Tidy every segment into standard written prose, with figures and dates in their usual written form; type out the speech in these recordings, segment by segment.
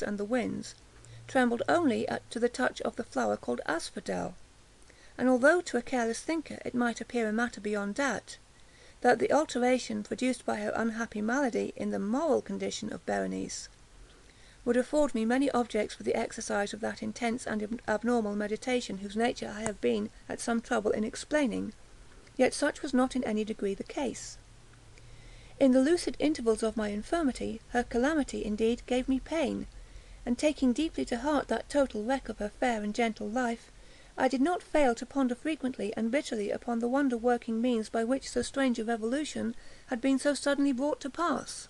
forests and the winds, trembled only to the touch of the flower called asphodel; and although to a careless thinker it might appear a matter beyond doubt, that the alteration produced by her unhappy malady in the moral condition of Berenice would afford me many objects for the exercise of that intense and abnormal meditation whose nature I have been at some trouble in explaining, yet such was not in any degree the case. In the lucid intervals of my infirmity, her calamity indeed gave me pain, and taking deeply to heart that total wreck of her fair and gentle life, I did not fail to ponder frequently and bitterly upon the wonder-working means by which so strange a revolution had been so suddenly brought to pass.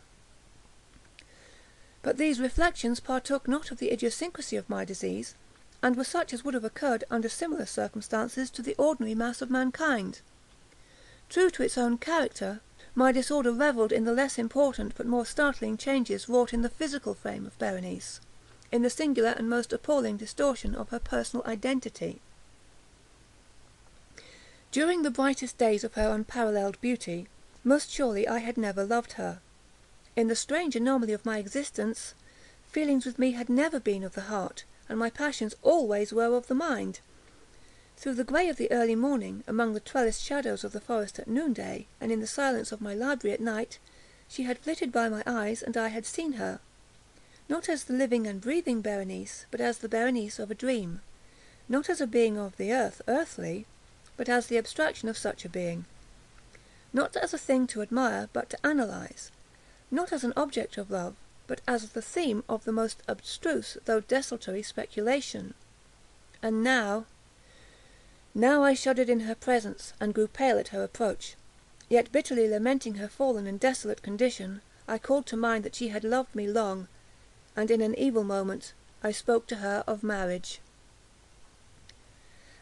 But these reflections partook not of the idiosyncrasy of my disease, and were such as would have occurred under similar circumstances to the ordinary mass of mankind. True to its own character, my disorder revelled in the less important but more startling changes wrought in the physical frame of Berenice, in the singular and most appalling distortion of her personal identity. During the brightest days of her unparalleled beauty, most surely I had never loved her. In the strange anomaly of my existence, feelings with me had never been of the heart, and my passions always were of the mind. Through the grey of the early morning, among the trellised shadows of the forest at noonday, and in the silence of my library at night, she had flitted by my eyes, and I had seen her, not as the living and breathing Berenice, but as the Berenice of a dream; not as a being of the earth, earthly, but as the abstraction of such a being; not as a thing to admire, but to analyse; not as an object of love, but as the theme of the most abstruse though desultory speculation. And now I shuddered in her presence, and grew pale at her approach; yet bitterly lamenting her fallen and desolate condition, I called to mind that she had loved me long, and in an evil moment I spoke to her of marriage.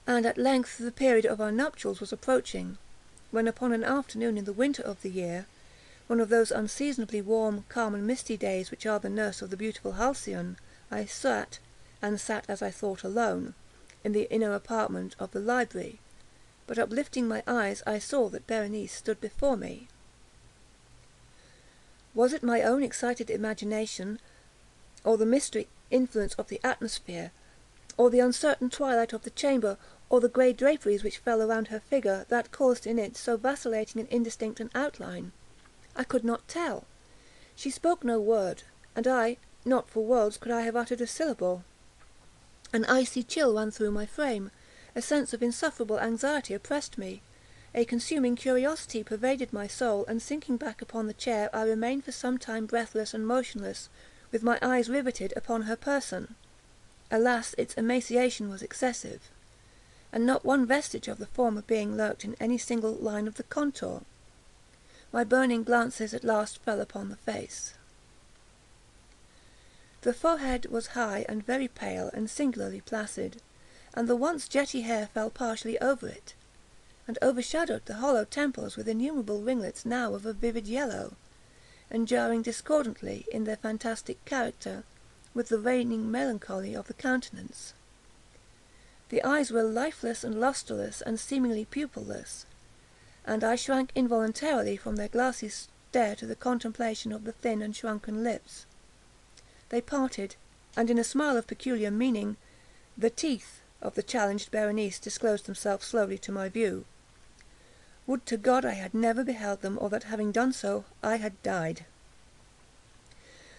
And at length the period of our nuptials was approaching, when upon an afternoon in the winter of the year, one of those unseasonably warm, calm, and misty days which are the nurse of the beautiful Halcyon, I sat as I thought alone, in the inner apartment of the library, but uplifting my eyes I saw that Berenice stood before me. Was it my own excited imagination, or the mystery influence of the atmosphere, or the uncertain twilight of the chamber, or the grey draperies which fell around her figure, that caused in it so vacillating and indistinct an outline? I could not tell. She spoke no word, and I, not for worlds could I have uttered a syllable. An icy chill ran through my frame, a sense of insufferable anxiety oppressed me, a consuming curiosity pervaded my soul, and sinking back upon the chair, I remained for some time breathless and motionless, with my eyes riveted upon her person. Alas, its emaciation was excessive, and not one vestige of the former being lurked in any single line of the contour. My burning glances at last fell upon the face. The forehead was high and very pale and singularly placid, and the once jetty hair fell partially over it, and overshadowed the hollow temples with innumerable ringlets now of a vivid yellow, and jarring discordantly in their fantastic character with the reigning melancholy of the countenance. The eyes were lifeless and lustreless and seemingly pupilless, and I shrank involuntarily from their glassy stare to the contemplation of the thin and shrunken lips. They parted, and in a smile of peculiar meaning, the teeth of the challenged Berenice disclosed themselves slowly to my view. Would to God I had never beheld them, or that having done so, I had died.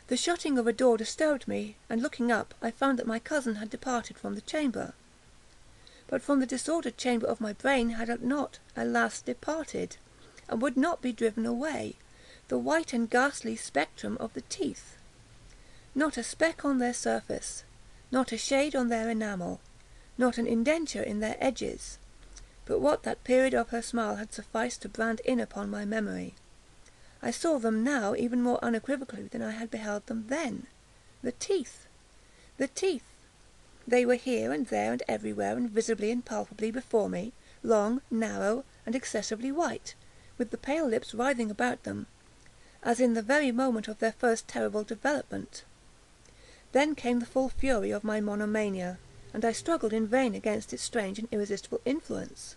The shutting of a door disturbed me, and looking up, I found that my cousin had departed from the chamber. But from the disordered chamber of my brain had it not, alas, departed, and would not be driven away, the white and ghastly spectrum of the teeth. Not a speck on their surface, not a shade on their enamel, not an indenture in their edges, but what that period of her smile had sufficed to brand in upon my memory. I saw them now even more unequivocally than I had beheld them then. The teeth! The teeth! They were here and there and everywhere, and visibly and palpably before me, long, narrow, and excessively white, with the pale lips writhing about them, as in the very moment of their first terrible development. Then came the full fury of my monomania, and I struggled in vain against its strange and irresistible influence.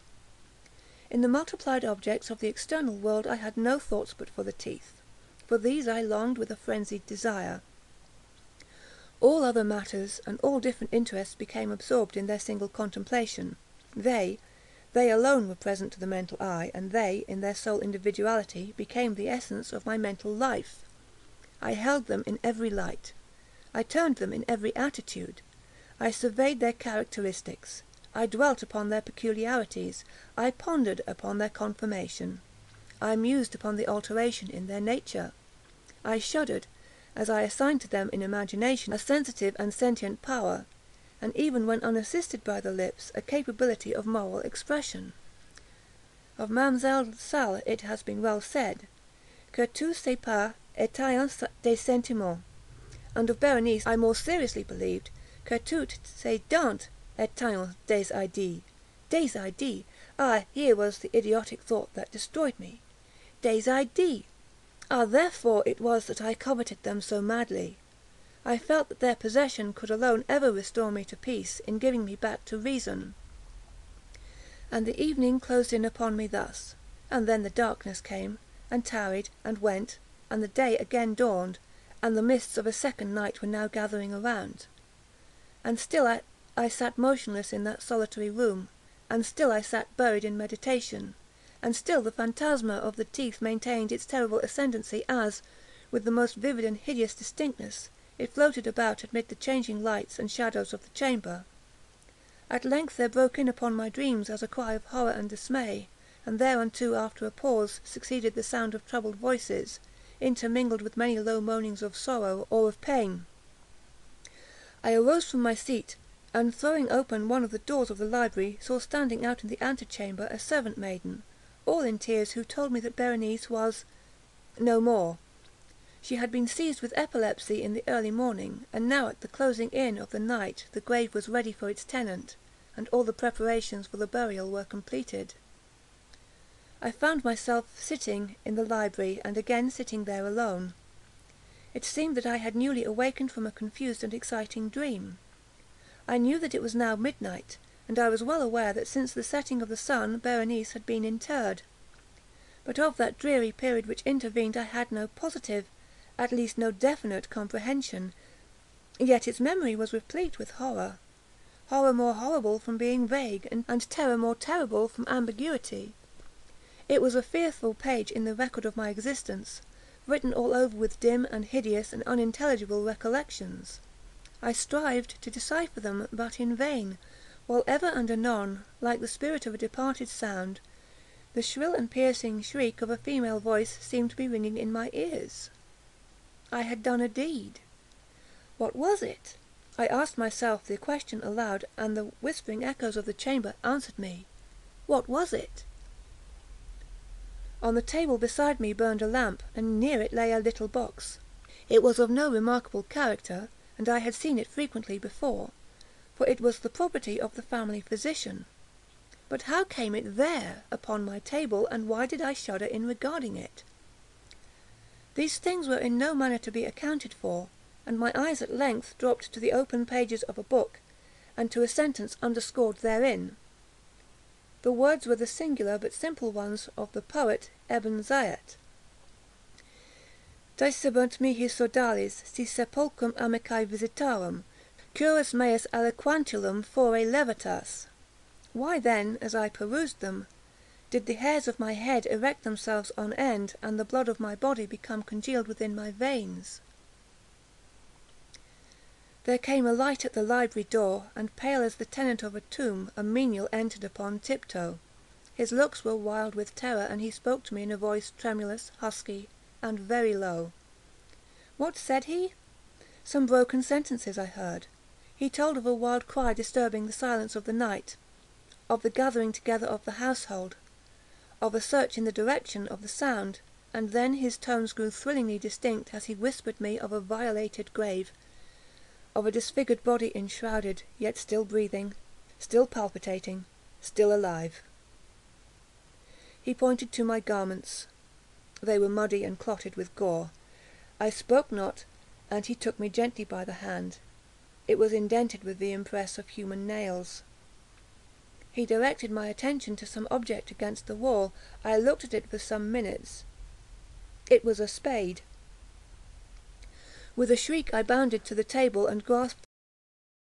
In the multiplied objects of the external world I had no thoughts but for the teeth. For these I longed with a frenzied desire. All other matters and all different interests became absorbed in their single contemplation. They alone were present to the mental eye, and they, in their sole individuality, became the essence of my mental life. I held them in every light. I turned them in every attitude. I surveyed their characteristics. I dwelt upon their peculiarities. I pondered upon their conformation. I mused upon the alteration in their nature. I shuddered, as I assigned to them in imagination a sensitive and sentient power, and even when unassisted by the lips, a capability of moral expression. Of Mlle. Salle it has been well said, que tout c'est pas éteint des sentiments, and of Berenice I more seriously believed, que tout c'est dents éteint des idées. Des idées! Ah, here was the idiotic thought that destroyed me. Des idées! Ah, therefore it was that I coveted them so madly. I felt that their possession could alone ever restore me to peace, in giving me back to reason. And the evening closed in upon me thus, and then the darkness came, and tarried, and went, and the day again dawned, and the mists of a second night were now gathering around. And still I sat motionless in that solitary room, and still I sat buried in meditation, and still the phantasma of the teeth maintained its terrible ascendancy as, with the most vivid and hideous distinctness, it floated about amid the changing lights and shadows of the chamber. At length there broke in upon my dreams as a cry of horror and dismay, and thereunto after a pause succeeded the sound of troubled voices, intermingled with many low moanings of sorrow or of pain. I arose from my seat, and throwing open one of the doors of the library, saw standing out in the antechamber a servant maiden, all in tears, who told me that Berenice was no more. She had been seized with epilepsy in the early morning, and now at the closing in of the night the grave was ready for its tenant, and all the preparations for the burial were completed. I found myself sitting in the library, and again sitting there alone. It seemed that I had newly awakened from a confused and exciting dream. I knew that it was now midnight, and I was well aware that since the setting of the sun Berenice had been interred. But of that dreary period which intervened I had no positive, at least no definite comprehension, yet its memory was replete with horror. Horror more horrible from being vague, and terror more terrible from ambiguity. It was a fearful page in the record of my existence, written all over with dim and hideous and unintelligible recollections. I strived to decipher them, but in vain, while ever and anon, like the spirit of a departed sound, the shrill and piercing shriek of a female voice seemed to be ringing in my ears. I had done a deed. What was it? I asked myself the question aloud, and the whispering echoes of the chamber answered me. What was it? On the table beside me burned a lamp, and near it lay a little box. It was of no remarkable character, and I had seen it frequently before, for it was the property of the family physician. But how came it there, upon my table, and why did I shudder in regarding it? These things were in no manner to be accounted for, and my eyes at length dropped to the open pages of a book, and to a sentence underscored therein. The words were the singular but simple ones of the poet Ebn Zayat. Decebunt mihi sodales, si sepulcrum amicae visitarum, curus meus aliquantulum fore levitas. Why then, as I perused them, did the hairs of my head erect themselves on end, and the blood of my body become congealed within my veins? There came a light at the library door, and pale as the tenant of a tomb, a menial entered upon tiptoe. His looks were wild with terror, and he spoke to me in a voice tremulous, husky, and very low. What said he? Some broken sentences I heard. He told of a wild cry disturbing the silence of the night, of the gathering together of the household, of a search in the direction of the sound, and then his tones grew thrillingly distinct as he whispered me of a violated grave, of a disfigured body enshrouded, yet still breathing, still palpitating, still alive. He pointed to my garments. They were muddy and clotted with gore. I spoke not, and he took me gently by the hand. It was indented with the impress of human nails. He directed my attention to some object against the wall. I looked at it for some minutes. It was a spade. With a shriek I bounded to the table, and grasped